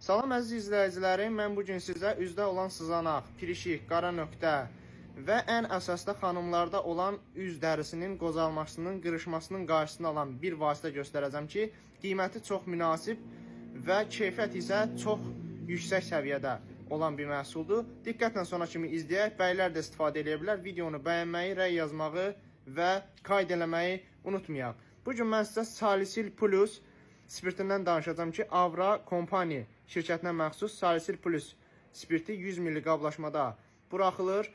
Salam əziz izləyicilərim, mən bugün sizə üzdə olan sızanaq, pirişik, qara nöqtə və ən əsasda xanımlarda olan üz dərisinin qozalmasının, qırışmasının qarşısını alan bir vasitə göstərəcəm ki, qiyməti çox münasib və keyfiyyət isə çox yüksək səviyyədə olan bir məhsuldur. Diqqətlə sona kimi izləyək, bəylər də istifadə edə bilər. Videonu bəyənməyi, rəy yazmağı və qayd eləməyi unutmayaq. Bugün mən sizə Salisil Plus spirtindən danışacağım ki, Avra Kompani şirkətinə məxsus Salisil Plus spirti 100 ml qablaşmada buraxılır.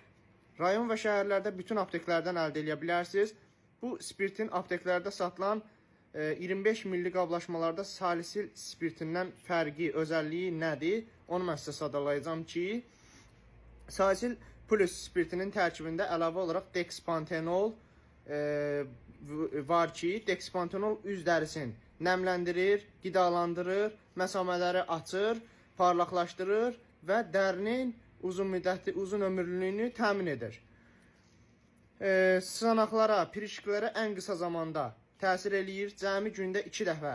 Rayon və şəhərlərdə bütün apteklərdən əldə edə bilərsiniz. Bu spirtin apteklərdə satılan 25 ml qablaşmalarda Salisil spirtindən fərqi, özəlliyi nədir? Onu mən sizə sadalayacağım ki, Salisil Plus spirtinin tərkibində əlavə olaraq Dexpantenol var ki, Dexpantenol üz dərisini nəmləndirir, qidalandırır, məsamələri açır, parlaqlaşdırır və dərinin uzun ömürlülüyünü təmin edir. Sızanaqlara, pirişiklərə ən qısa zamanda təsir eləyir. Cəmi gündə 2 dəfə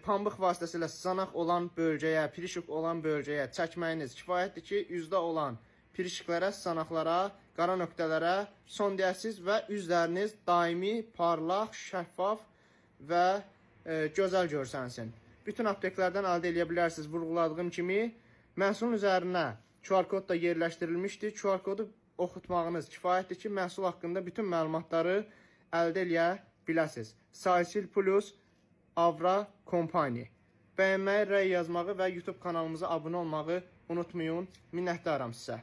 pambıq vasitəsilə sızanaq olan bölgəyə, pirişik olan bölgəyə çəkməyiniz kifayətdir ki, üzdə olan pirişiklərə, sızanaqlara, qara nöqtələrə son deyəsiz və üzləriniz daimi, parlaq, şəffaf və gözəl görsənsin. Bütün apteklərdən əldə edə bilərsiniz. Vurğuladığım kimi, məhsulun üzərinə QR kod da yerləşdirilmişdir. QR kodu oxutmağınız kifayətdir ki, məhsul haqqında bütün məlumatları əldə edə biləsiniz. Salisil Plus Avra Kompani. Bəyənməyi, rəy yazmağı və YouTube kanalımıza abunə olmağı unutmayın. Minnətdaram sizə.